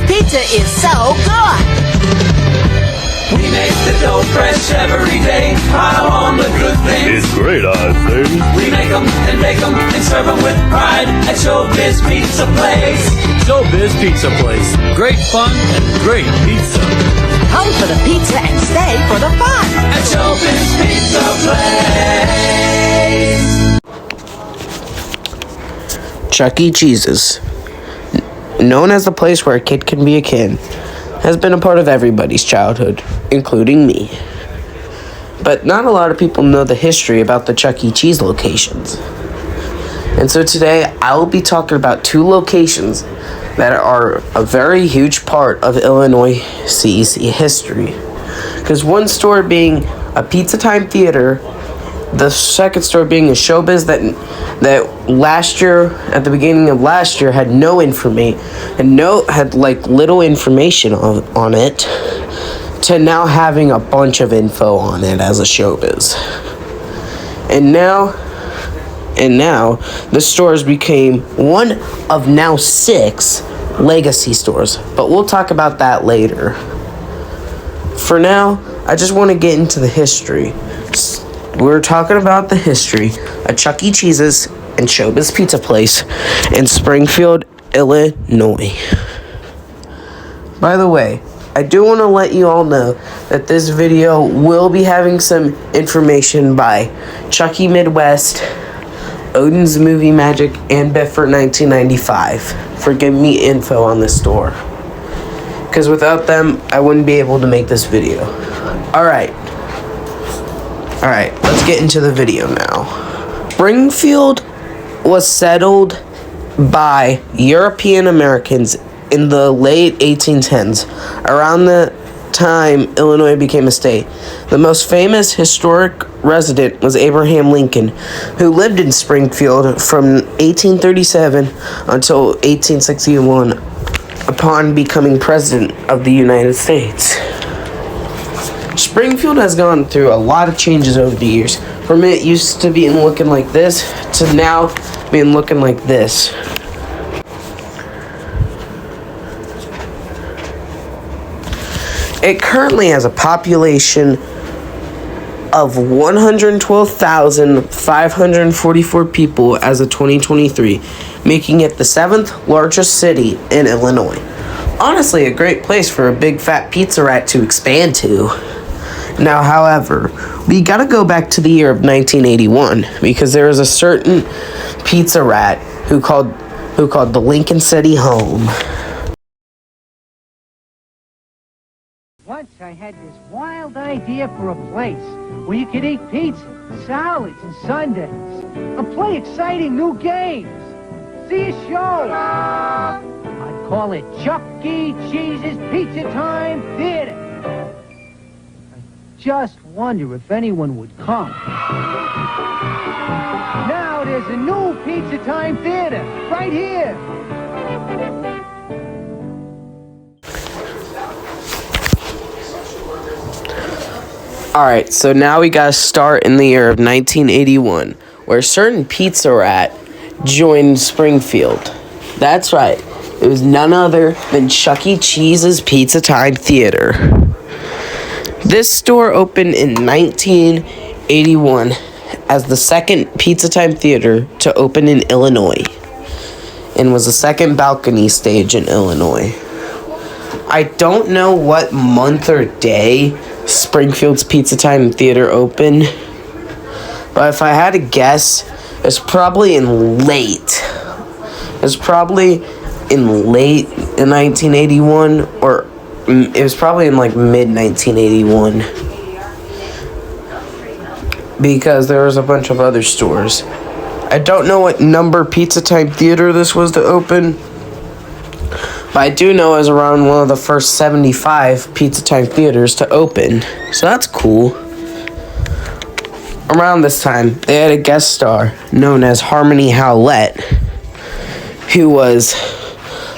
pizza is so good. We make the dough fresh every day. Pile on the good things. It's great, I think. We make them and bake them and serve them with pride at Showbiz Pizza Place. Showbiz Pizza Place. Great fun and great pizza. Come for the pizza and stay for the fun. At Showbiz Pizza Place. Chuck E. Cheese's, known as the place where a kid can be a kid, has been a part of everybody's childhood, including me. But not a lot of people know the history about the Chuck E. Cheese locations. And so today I will be talking about two locations that are a very huge part of Illinois CEC history. Because one store being a Pizza Time Theater, the second store being a Showbiz that last year, at the beginning of last year, had no information and had little information on it, to now having a bunch of info on it as a Showbiz. And now the stores became one of now 6 legacy stores, but we'll talk about that later. For now, I just want to get into the history. We're talking about the history of Chuck E. Cheese's and Showbiz Pizza Place in Springfield, Illinois. By the way, I do want to let you all know that this video will be having some information by Chuck E. Midwest, Odin's Movie Magic, and Bifford 1995 for giving me info on this store. Because without them, I wouldn't be able to make this video. Alright, let's get into the video now. Springfield was settled by European Americans in the late 1810s, around the time Illinois became a state. The most famous historic resident was Abraham Lincoln, who lived in Springfield from 1837 until 1861, upon becoming president of the United States. Springfield has gone through a lot of changes over the years, from it used to be looking like this to now being looking like this. It currently has a population of 112,544 people as of 2023, making it the 7th largest city in Illinois. Honestly, a great place for a big fat pizza rat to expand to. Now, however, we gotta go back to the year of 1981, because there was a certain pizza rat who called the Lincoln City home. Once I had this wild idea for a place where you could eat pizza, salads, and sundaes, and play exciting new games, see a show. I'd call it Chuck E. Cheese's Pizza Time Theater. I just wonder if anyone would come. Now there's a new Pizza Time Theater right here. Alright, so now we gotta start in the year of 1981, where a certain pizza rat joined Springfield. That's right, it was none other than Chuck E. Cheese's Pizza Time Theater. This store opened in 1981 as the second Pizza Time Theater to open in Illinois, and was the second balcony stage in Illinois. I don't know what month or day Springfield's Pizza Time Theater opened, but if I had to guess, it's probably in late 1981, or it was probably in mid 1981, because there was a bunch of other stores. I don't know what number Pizza Time Theater this was to open, but I do know it was around one of the first 75 Pizza Time Theaters to open, so that's cool. Around this time, they had a guest star known as Harmony Howlett, who was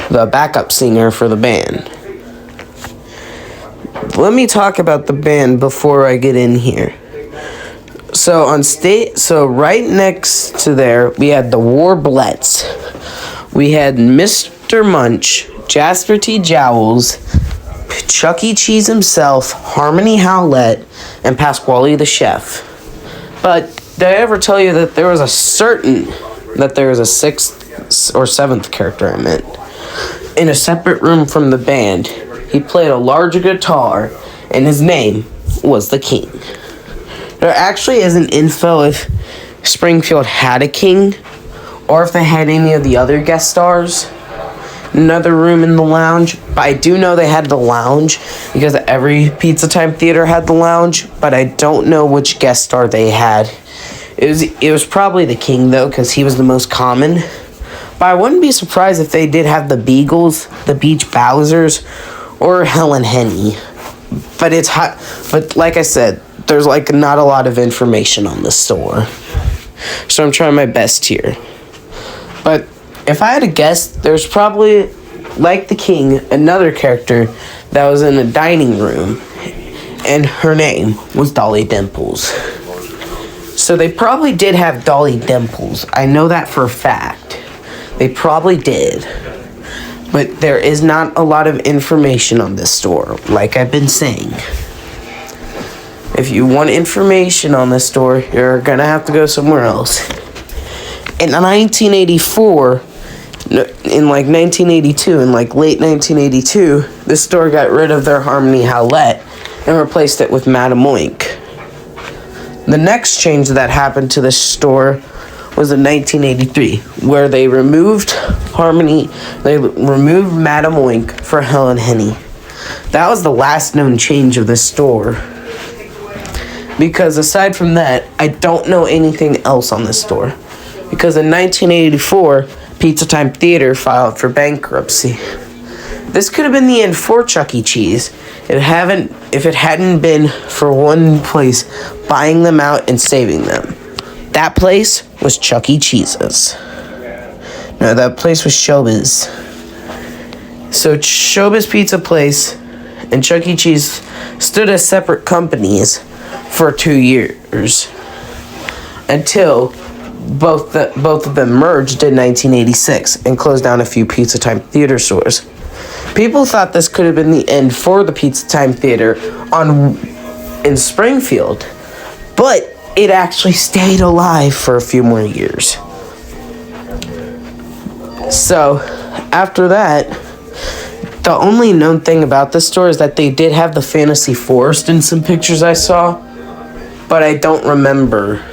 the backup singer for the band. Let me talk about the band before I get in here. So right next to there, we had the Warblettes. We had Mr. Munch, Jasper T. Jowls, Chuck E. Cheese himself, Harmony Howlett, and Pasquale the chef. But did I ever tell you that there was a sixth or seventh character I meant? In a separate room from the band, he played a large guitar, and his name was the King. There actually isn't info if Springfield had a king, or if they had any of the other guest stars. Another room in the lounge, but I do know they had the lounge because every Pizza Time theater had the lounge, but I don't know which guest star they had. It was probably the King though, because he was the most common. But I wouldn't be surprised if they did have the Beagles, the Beach Bowsers, or Helen Henny. But it's hot. But like I said, there's like not a lot of information on the store, so I'm trying my best here. But if I had to guess, there's probably, like the King, another character that was in a dining room, and her name was Dolly Dimples. So they probably did have Dolly Dimples. I know that for a fact. They probably did. But there is not a lot of information on this store, like I've been saying. If you want information on this store, you're gonna have to go somewhere else. In 1984, in like 1982, in like late 1982, this store got rid of their Harmony Howlett and replaced it with Madame Oink. The next change that happened to this store was in 1983, where they removed Madame Oink for Helen Henny. That was the last known change of this store. Because aside from that, I don't know anything else on this store. Because in 1984, Pizza Time Theater filed for bankruptcy. This could have been the end for Chuck E. Cheese if it hadn't been for one place buying them out and saving them. That place was Chuck E. Cheese's. No, that place was Showbiz. So Showbiz Pizza Place and Chuck E. Cheese stood as separate companies for 2 years until both of them merged in 1986 and closed down a few Pizza Time Theater stores. People thought this could have been the end for the Pizza Time Theater in Springfield, but it actually stayed alive for a few more years. So, after that, the only known thing about this store is that they did have the Fantasy Forest in some pictures I saw, but I don't remember.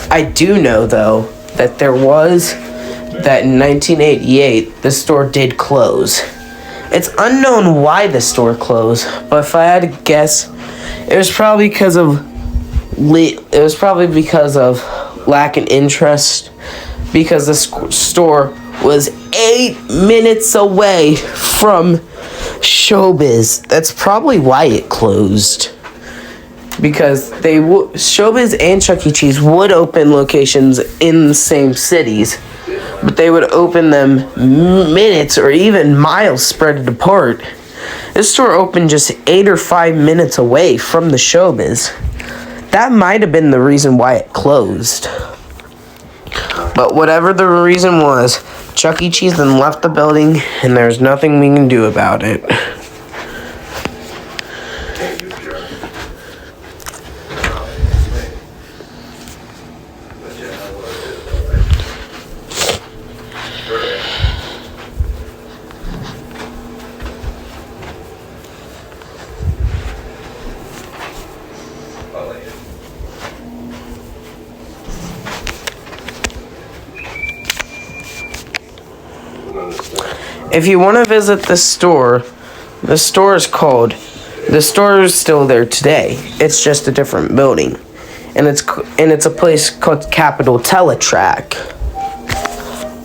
I do know, though, that in 1988, the store did close. It's unknown why the store closed, but if I had to guess, it was probably because of lack of interest, because the store was 8 minutes away from Showbiz. That's probably why it closed. Because Showbiz and Chuck E. Cheese would open locations in the same cities, but they would open them minutes or even miles spread apart. This store opened just 8 or 5 minutes away from the Showbiz. That might have been the reason why it closed. But whatever the reason was, Chuck E. Cheese then left the building, and there's nothing we can do about it. If you want to visit the store is still there today. It's just a different building, and it's a place called Capitol Teletrack.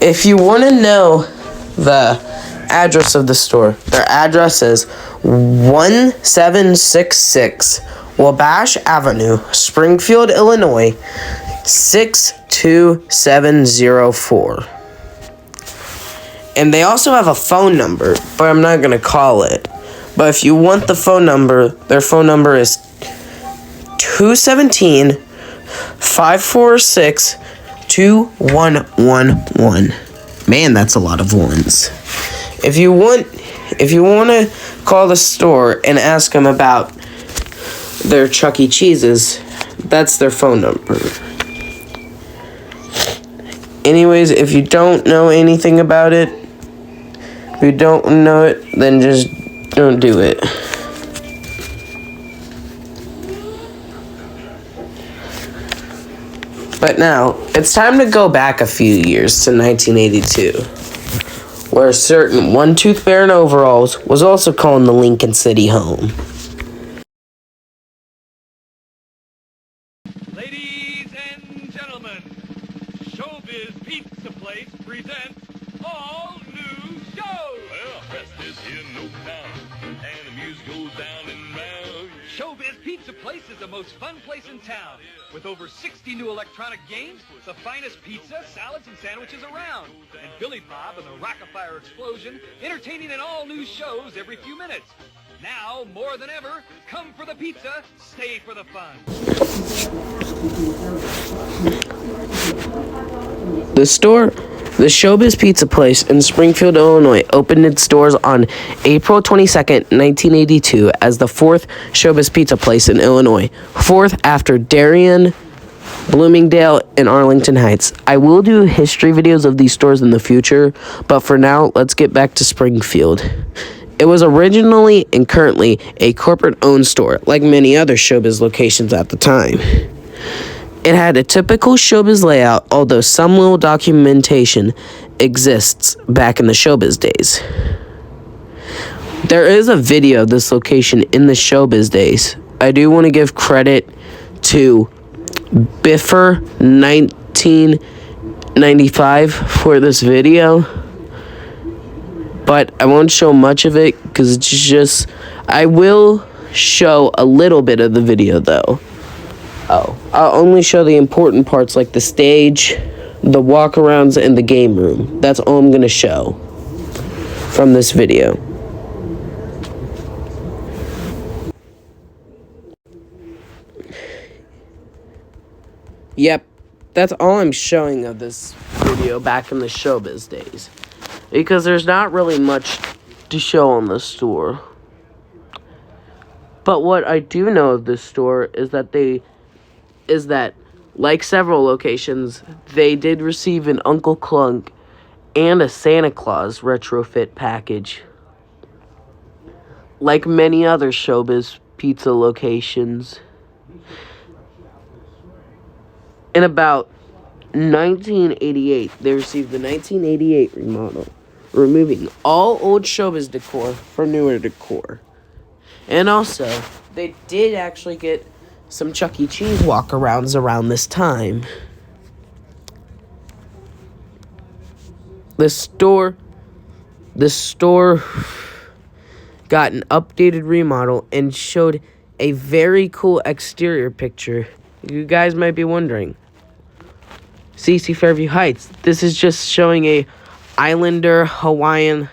If you want to know the address of the store, their address is 1766 Wabash Avenue, Springfield, Illinois 62704. And they also have a phone number, but I'm not going to call it. But if you want the phone number, their phone number is 217-546-2111. Man, that's a lot of ones. If you want to call the store and ask them about their Chuck E. Cheese's, that's their phone number. Anyways, if you don't know anything about it, if you don't know it, then just don't do it. But now, it's time to go back a few years to 1982, where a certain one-tooth bear in overalls was also calling the Lincoln City home. Ladies and gentlemen, Showbiz Pizza Place presents all new shows. Well, best is here in no town, and the music goes down and round. Showbiz Pizza Place is the most fun place in town. With over 60 new electronic games, the finest pizza, salads, and sandwiches around. And Billy Bob and the Rock-a-Fire Explosion, entertaining in all new shows every few minutes. Now, more than ever, come for the pizza, stay for the fun. The Showbiz Pizza Place in Springfield, Illinois, opened its doors on April 22nd, 1982, as the fourth Showbiz Pizza Place in Illinois, fourth after Darien, Bloomingdale, and Arlington Heights. I will do history videos of these stores in the future, but for now, let's get back to Springfield. It was originally and currently a corporate-owned store, like many other Showbiz locations at the time. It had a typical Showbiz layout, although some little documentation exists back in the Showbiz days. There is a video of this location in the Showbiz days. I do want to give credit to Biffer 1995 for this video, but I won't show much of it because it's just, I will show a little bit of the video though. I'll only show the important parts like the stage, the walkarounds, and the game room. That's all I'm going to show from this video. Yep, that's all I'm showing of this video back in the Showbiz days. Because there's not really much to show on the store. But what I do know of this store is that like several locations, they did receive an Uncle Clunk and a Santa Claus retrofit package. Like many other Showbiz pizza locations. In about 1988, they received the 1988 remodel, removing all old Showbiz decor for newer decor. And also, they did actually get some Chuck E. Cheese walkarounds around this time. The store got an updated remodel and showed a very cool exterior picture. You guys might be wondering. CC Fairview Heights. This is just showing a Islander Hawaiian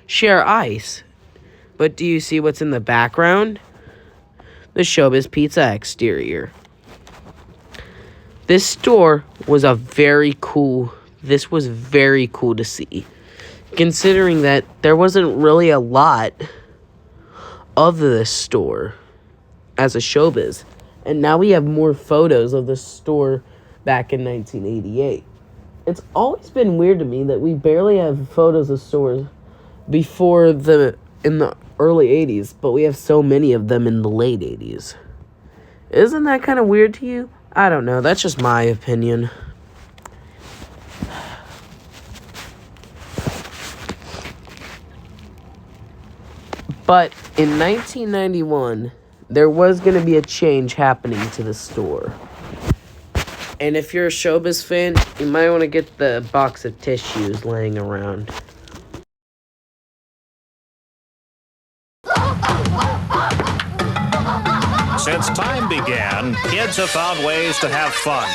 share ice. But do you see what's in the background? The Showbiz Pizza exterior. This store was very cool to see, considering that there wasn't really a lot of this store as a Showbiz, and now we have more photos of the store back in 1988. It's always been weird to me that we barely have photos of stores before in the early 80s, but we have so many of them in the late 80s. Isn't that kind of weird to you? I don't know. That's just my opinion. But in 1991, there was going to be a change happening to the store. And if you're a Showbiz fan, you might want to get the box of tissues laying around. Since time began, kids have found ways to have fun.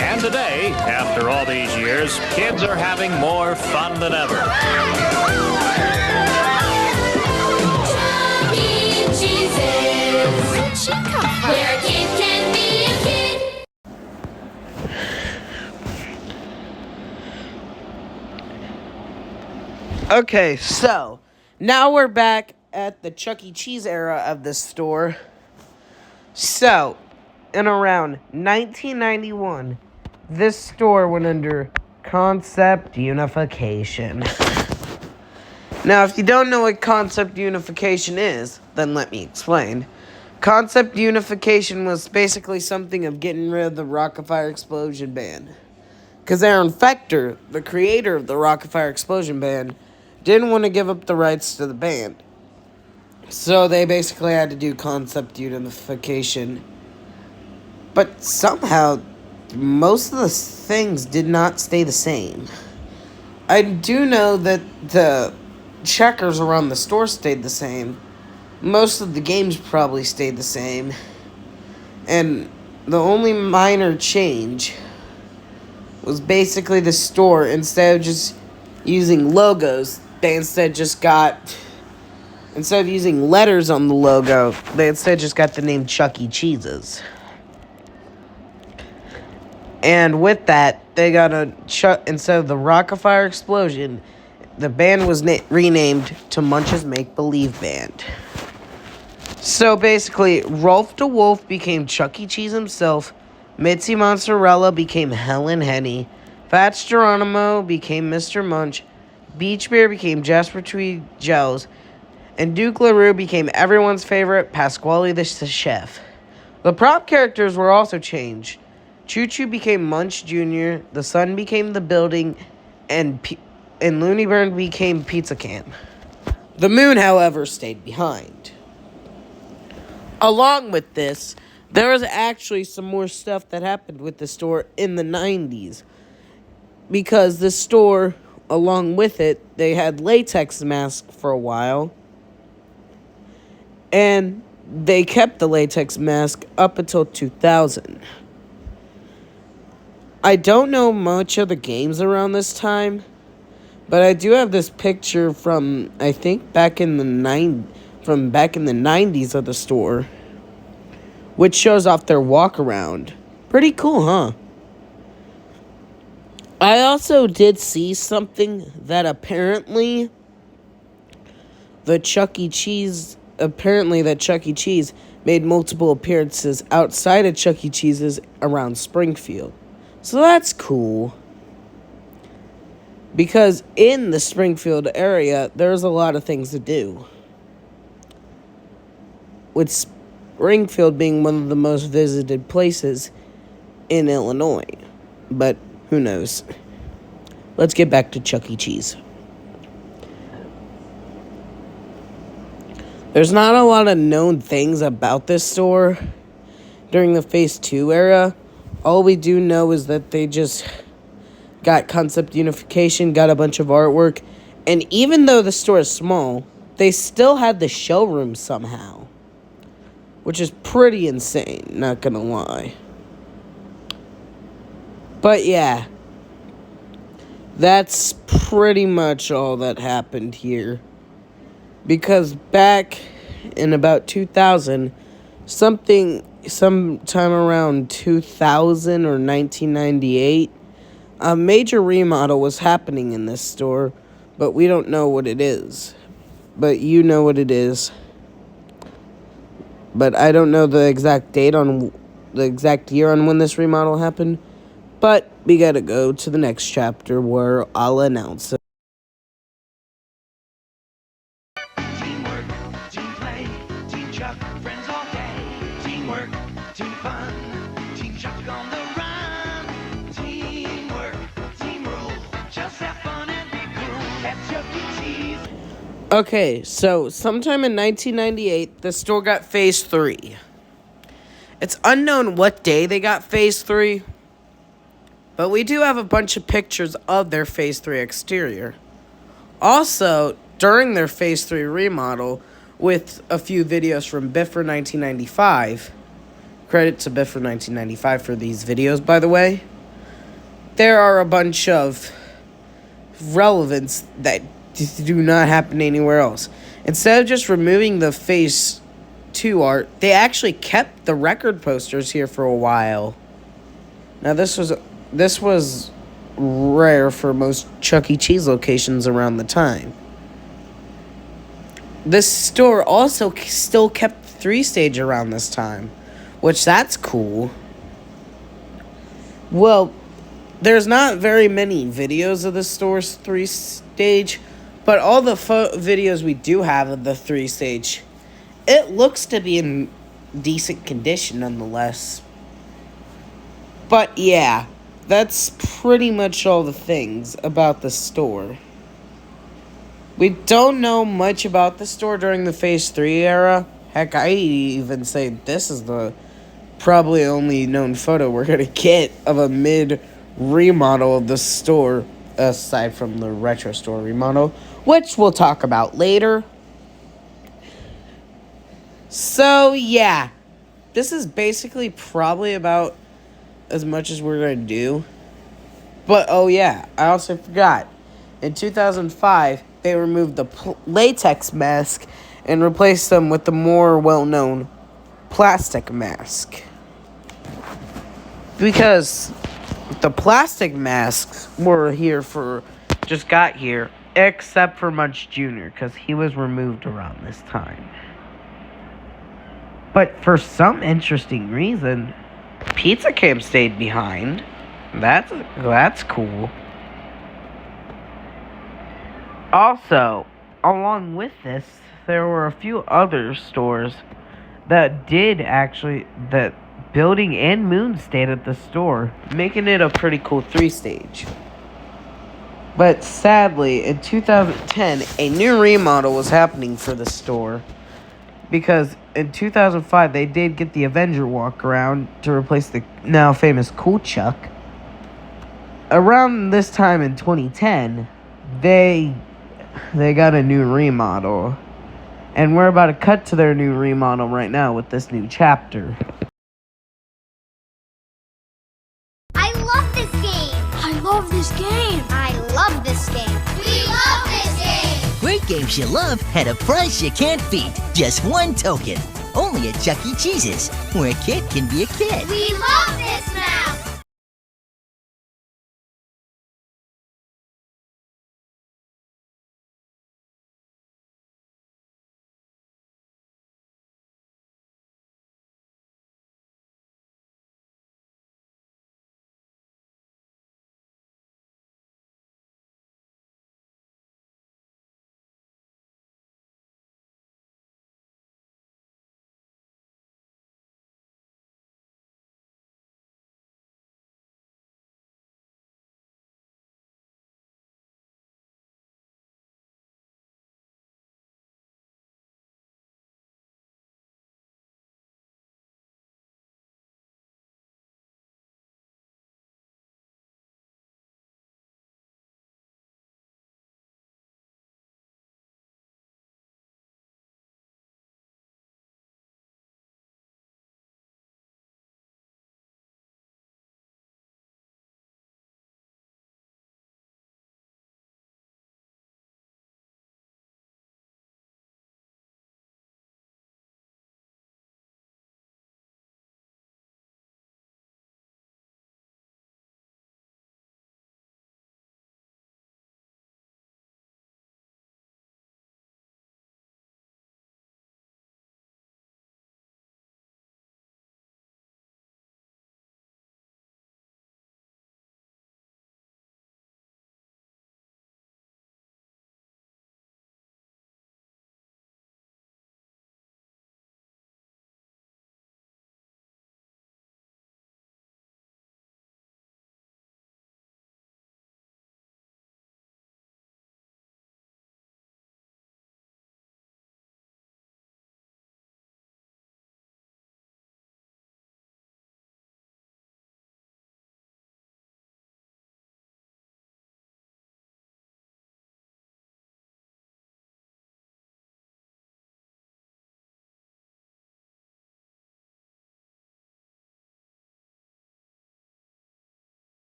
And today, after all these years, kids are having more fun than ever. she come from? Where a kid can be a kid. Okay, so now we're back at the Chuck E. Cheese era of this store. So, in around 1991, this store went under concept unification. Now, if you don't know what concept unification is, then let me explain. Concept unification was basically something of getting rid of the Rock-afire Explosion Band. Because Aaron Fector, the creator of the Rock-afire Explosion Band, didn't want to give up the rights to the band. So they basically had to do concept unification. But somehow, most of the things did not stay the same. I do know that the checkers around the store stayed the same. Most of the games probably stayed the same. And the only minor change was basically the store, instead of just using logos, they instead of using letters on the logo, they instead just got the name Chuck E. Cheese's. And with that, they got instead of the Rock-afire Explosion, the band was renamed to Munch's Make Believe Band. So basically, Rolf de Wolf became Chuck E. Cheese himself, Mitzi Mozzarella became Helen Henny, Fats Geronimo became Mr. Munch, Beach Bear became Jasper Tweed Gels, and Duke LaRue became everyone's favorite Pasquale the chef. The prop characters were also changed. Choo Choo became Munch Jr., the Sun became the building, and Looney Burn became Pizza Can. The moon, however, stayed behind. Along with this, there was actually some more stuff that happened with the store in the 90s. Because the store, along with it, they had latex masks for a while. And they kept the latex mask up until 2000. I don't know much of the games around this time, but I do have this picture from, I think, back in the 90s of the store, which shows off their walk around. Pretty cool, huh? I also did see something that apparently Chuck E. Cheese made multiple appearances outside of Chuck E. Cheese's around Springfield. So that's cool. Because in the Springfield area, there's a lot of things to do. With Springfield being one of the most visited places in Illinois. But who knows? Let's get back to Chuck E. Cheese. There's not a lot of known things about this store during the Phase 2 era. All we do know is that they just got concept unification, got a bunch of artwork, and even though the store is small, they still had the showroom somehow. Which is pretty insane, not gonna lie. But yeah, that's pretty much all that happened here. Because back in about 2000, sometime around 2000 or 1998, a major remodel was happening in this store, but we don't know what it is. But you know what it is. But I don't know the exact year on when this remodel happened. But we gotta go to the next chapter where I'll announce it. Teamwork, team play, Team Chuck, friends all day. Teamwork, team fun, Team Chuck on the run. Teamwork, team rule, just have fun and be cool. That's Chuck E. Cheese. Okay, so sometime in 1998, the store got Phase 3. It's unknown what day they got Phase 3, but we do have a bunch of pictures of their Phase 3 exterior. Also, during their Phase 3 remodel, with a few videos from Biffer 1995, credit to Biffer 1995 for these videos, by the way, there are a bunch of relevance that do not happen anywhere else. Instead of just removing the face too, Art, they actually kept the record posters here for a while. Now, this was rare for most Chuck E. Cheese locations around the time. This store also still kept 3-stage around this time, which that's cool. Well, there's not very many videos of the store's 3-stage, but all the videos we do have of the 3-stage, it looks to be in decent condition nonetheless. But yeah, that's pretty much all the things about the store. We don't know much about the store during the Phase 3 era. Heck, I even say this is the probably only known photo we're going to get of a mid-remodel of the store, aside from the retro store remodel, which we'll talk about later. So, yeah, this is basically probably about as much as we're going to do. But, oh yeah, I also forgot. In 2005, they removed the latex mask and replaced them with the more well-known plastic mask. Because the plastic masks just got here, except for Munch Jr., because he was removed around this time. But for some interesting reason, Pizza Camp stayed behind. That's cool. Also, along with this, there were a few other stores that Building and Moon stayed at the store, making it a pretty cool 3-stage. But sadly, in 2010, a new remodel was happening for the store. Because in 2005, they did get the Avenger walk around to replace the now famous Cool Chuck. Around this time in 2010, they got a new remodel. And we're about to cut to their new remodel right now with this new chapter. I love this game. I love this game. I love this game. We love this game. Great games you love at a price you can't beat. Just one token. Only at Chuck E. Cheese's, where a kid can be a kid. We love this mouse.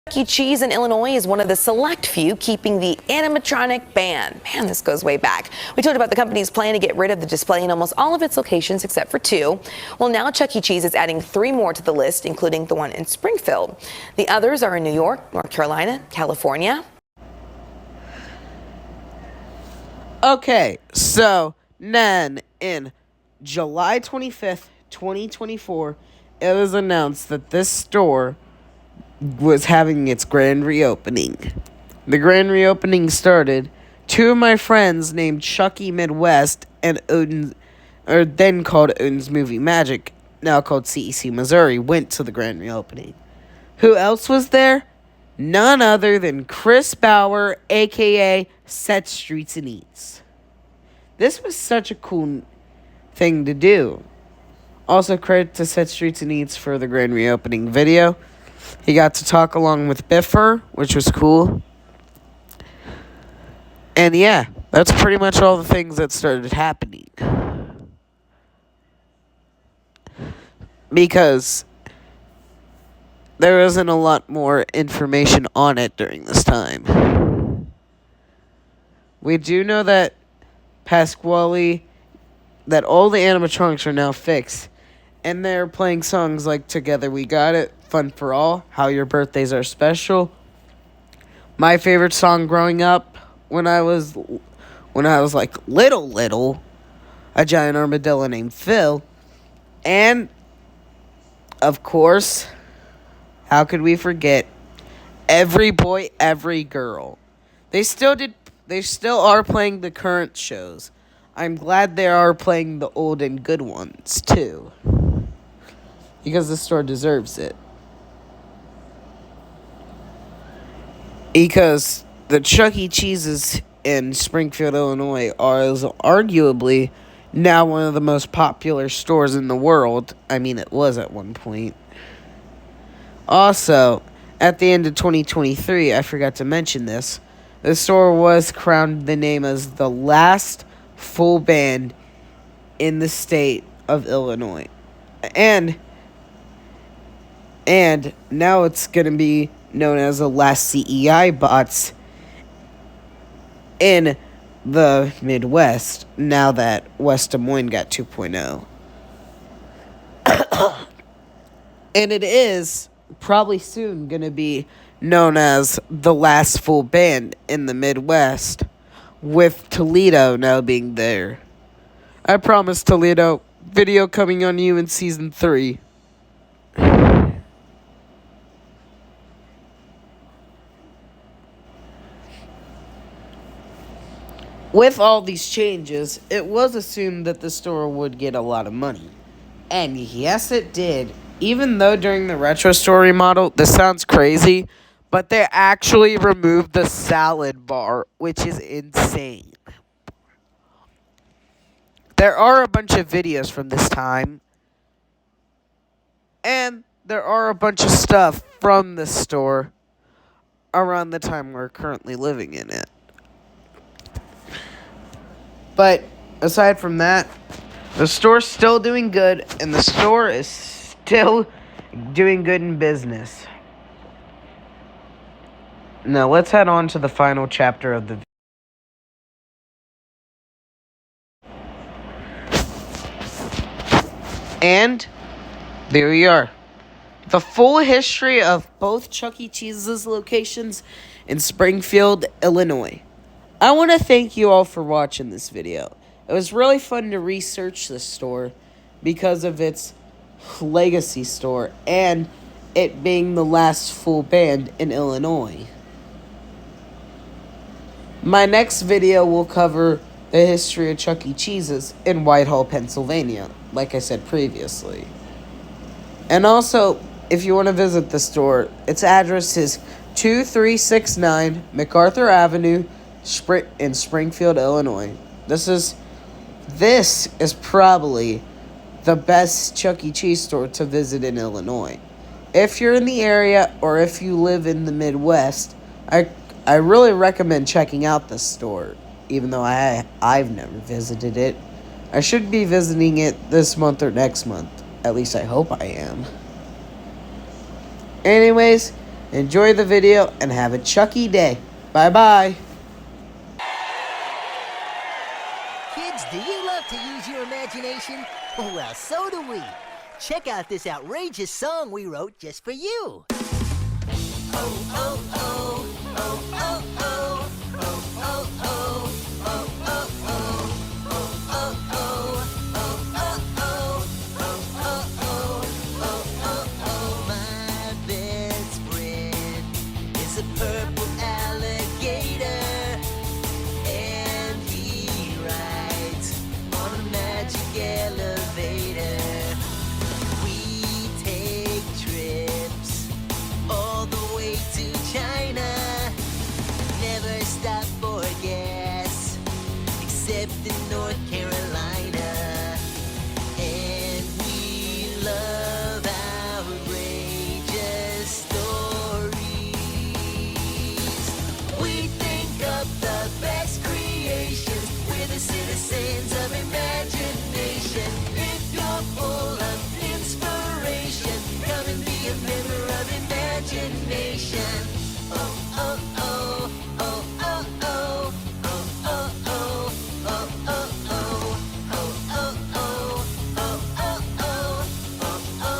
Chuck E. Cheese in Illinois is one of the select few keeping the animatronic ban. Man, this goes way back. We told you about the company's plan to get rid of the display in almost all of its locations except for 2. Well, now Chuck E. Cheese is adding 3 more to the list, including the one in Springfield. The others are in New York, North Carolina, California. Okay, so then in July 25th, 2024, it was announced that this store was having its grand reopening. The grand reopening started. 2 of my friends named Chucky Midwest and Odin, or then called Odin's Movie Magic, now called CEC Missouri, went to the grand reopening. Who else was there? None other than Chris Bauer, aka Set Streets and Eats. This was such a cool thing to do. Also, credit to Set Streets and Eats for the grand reopening video. He got to talk along with Biffer, which was cool. And yeah, that's pretty much all the things that started happening. Because there isn't a lot more information on it during this time. We do know that Pasquale, that all the animatronics are now fixed. And they're playing songs like Together We Got It, Fun for All, How Your Birthdays Are Special. My favorite song growing up when I was like little, A Giant Armadillo Named Phil. And, of course, how could we forget Every Boy, Every Girl. They still are playing the current shows. I'm glad they are playing the old and good ones, too. Because the store deserves it. Because the Chuck E. Cheese's in Springfield, Illinois is arguably now one of the most popular stores in the world. I mean, it was at one point. Also, at the end of 2023, I forgot to mention this, the store was crowned the name as the last full band in the state of Illinois. And now it's going to be known as the last CEI bots in the Midwest, now that West Des Moines got 2.0. And it is probably soon going to be known as the last full band in the Midwest, with Toledo now being there. I promise, Toledo, video coming on you in season 3. With all these changes, it was assumed that the store would get a lot of money. And yes, it did. Even though during the retro store remodel, this sounds crazy, but they actually removed the salad bar, which is insane. There are a bunch of videos from this time. And there are a bunch of stuff from this store around the time we're currently living in it. But aside from that, the store's still doing good, and the store is still doing good in business. Now let's head on to the final chapter of the video. And there we are. The full history of both Chuck E. Cheese's locations in Springfield, Illinois. I want to thank you all for watching this video. It was really fun to research this store because of its legacy store and it being the last full band in Illinois. My next video will cover the history of Chuck E. Cheese's in Whitehall, Pennsylvania, like I said previously. And also, if you want to visit the store, its address is 2369 MacArthur Avenue in Springfield, Illinois. This is probably the best Chuck E. Cheese store to visit in Illinois. If you're in the area or if you live in the Midwest, I really recommend checking out this store, even though I've never visited it. I should be visiting it this month or next month. At least I hope I am. Anyways, Enjoy the video and have a Chucky day. Bye-bye. Kids, do you love to use your imagination? Well, so do we. Check out this outrageous song we wrote just for you. Oh, oh, oh, oh, oh, oh, oh, oh, oh, oh, oh, oh. My best friend is a purple alligator, and he rides on a magic elevator. We take trips all the way to China, never stop for gas, except in North Carolina. And we love outrageous stories. We think of the best creations. We're the citizens of imagination. If you're full of inspiration, come and be a member of imagination. Oh, oh, oh, oh, oh, oh, oh, oh, oh, oh, oh,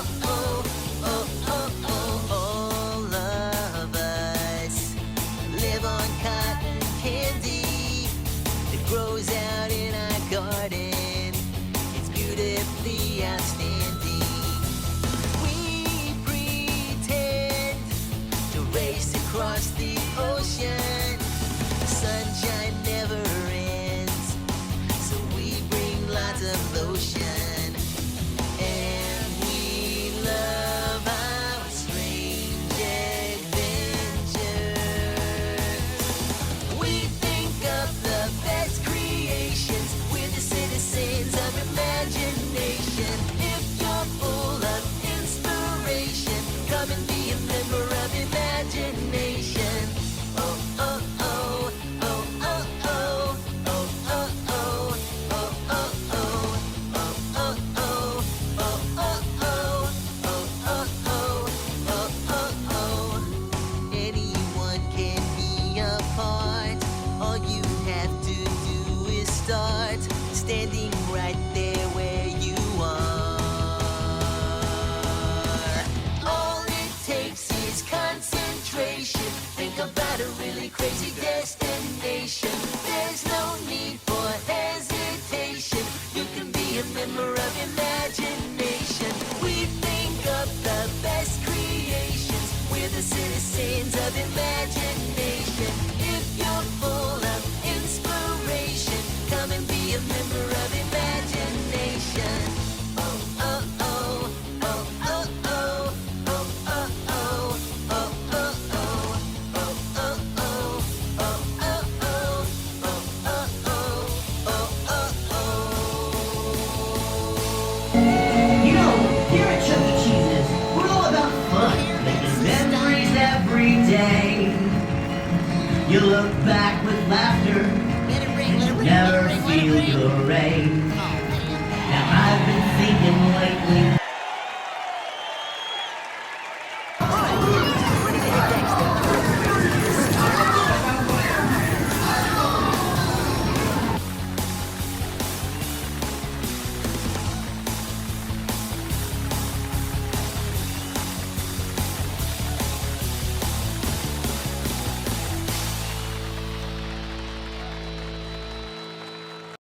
oh, oh, oh, all of us live on cotton candy that grows out in our garden. It's beautifully outstanding. We pretend to race across the ocean. Sunshine never ends, so we bring lots of lotion. And we love our strange adventures. We think of the best creations. We're the citizens of imagination. If you're full of inspiration, come and be a member of imagination. Oh, oh, oh, oh, oh, oh, oh, oh, oh, oh, oh, oh, oh, oh, oh. Anyone can be a part. All you have to do is start standing right there where you are. All it takes is concentration. Think about a really crazy destination. There's no need for hesitation. You can be a member of imagination.